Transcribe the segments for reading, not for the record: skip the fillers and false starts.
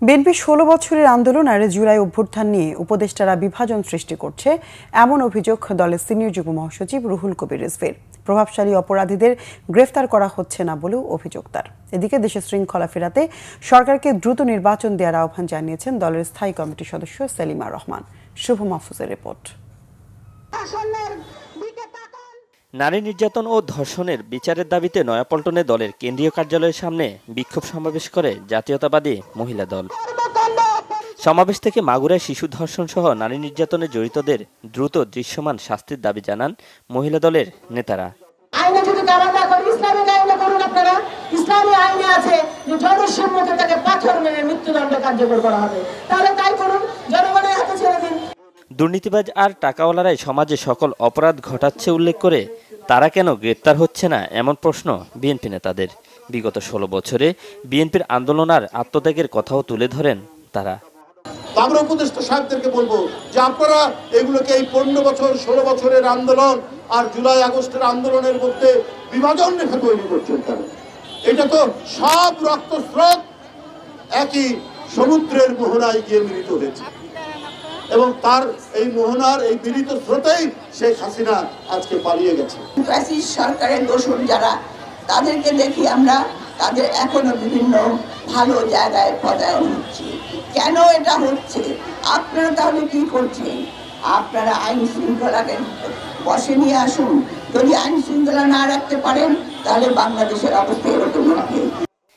BNP ১৬ বছরের আন্দোলন আর জুলাই অভ্যুত্থান নিয়ে উপদেষ্টারা বিভাজন সৃষ্টি করছে, এমন অভিযোগ দলের সিনিয়র যুগ্ম মহাসচিব রুহুল কবির রিজভীর। প্রভাবশালী অপরাধীদের গ্রেফতার করা হচ্ছে না বলেও অভিযোগ তার। এদিকে দেশে শৃঙ্খলা ফেরাতে সরকারকে দ্রুত নির্বাচন দেওয়ার আহ্বান জানিয়েছেন দলের স্থায়ী কমিটির সদস্য সেলিমা রহমান। শুভ মাহফুজের রিপোর্ট। নারী নির্যাতন ও ধর্ষণের বিচারের দাবিতে নয়াপল্টনে দলের কেন্দ্রীয় কার্যালয়ের সামনে বিক্ষোভ সমাবেশ করে জাতীয়তাবাদী মহিলা দল। সমাবেশ থেকে মাগুরায় শিশু ধর্ষণ সহ নারী নির্যাতনে জড়িতদের দ্রুত দৃশ্যমান শাস্তির দাবি জানান মহিলা দলের নেতারা। আইনে যদি কারণ না করি, ইসলামিক আইনে করুন আপনারা। ইসলামী আইনে আছে যে জনসের মুখে তাকে পাথর মেরে মৃত্যুদণ্ড কার্যকর করা হবে, তাহলে তাই করুন, জনগণের হাতে ছেড়ে দিন। দুর্নীতিবাজ আর টাকাওয়ালারাই সমাজে সকল অপরাধ ঘটাচ্ছে উল্লেখ করে তারা কেন গ্রেপ্তার হচ্ছে না এমন প্রশ্ন বিএনপি নেতাদের। বিগত ১৬ বছরে বিএনপির আন্দোলন আর আত্মত্যাগের কথাও তুলে ধরেন তারা। আমরা উপদেষ্টা সাহেবদেরকে বলবো যে আপনারা এগুলোকে এই 15 বছর 16 বছরের আন্দোলন আর জুলাই আগস্টের আন্দোলনের মধ্যে বিভাজন রেখা তৈরি করছেন কেন? এটা তো সব রক্তস্রোত একই সমুদ্রের মোহনায় গিয়ে মিলিত হয়েছে এবং তার এই মোহনার এই মিলিত স্রোতেই শেখ হাসিনা আজকে পালিয়ে গেছে। সরকারের দোষর যারা, তাদেরকে দেখি আমরা তাদের এখনো বিভিন্ন ভালো জায়গায় পদায়ন হচ্ছে। কেন এটা হচ্ছে? আপনারা তাহলে কি করছেন? আপনারা আইন শৃঙ্খলাকে বসে নিয়ে আসুন। যদি আইন শৃঙ্খলা না রাখতে পারেন তাহলে বাংলাদেশের অবস্থা এরকম হবে।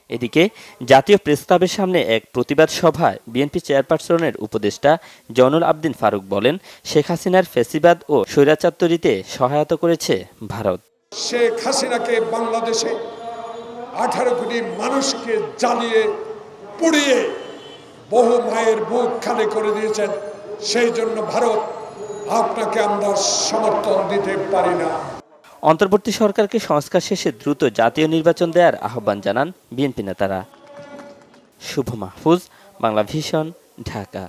এদিকে জাতীয় প্রেস ক্লাবের সামনে এক প্রতিবাদ সভায় বিএনপি চেয়ারপারসনের উপদেষ্টা জয়নুল আবদিন ফারুক বলেন, শেখ হাসিনার ফ্যাসিবাদ ও স্বৈরাচার তৈরিতে সহায়তা করেছে ভারত। শেখ হাসিনাকে বাংলাদেশে 18 কোটি মানুষকে জ্বালিয়ে পুড়িয়ে বহু মায়ের বুক খালি করে দিয়েছেন। সেই জন্য ভারত আপনাকে আমরা সমর্থন দিতে পারি না। অন্তর্বর্তী সরকারকে সংস্কার শেষে দ্রুত জাতীয় নির্বাচন দেওয়ার আহ্বান জানান বিএনপি নেতারা। শুভ মাহফুজ, বাংলা ভিশন, ঢাকা।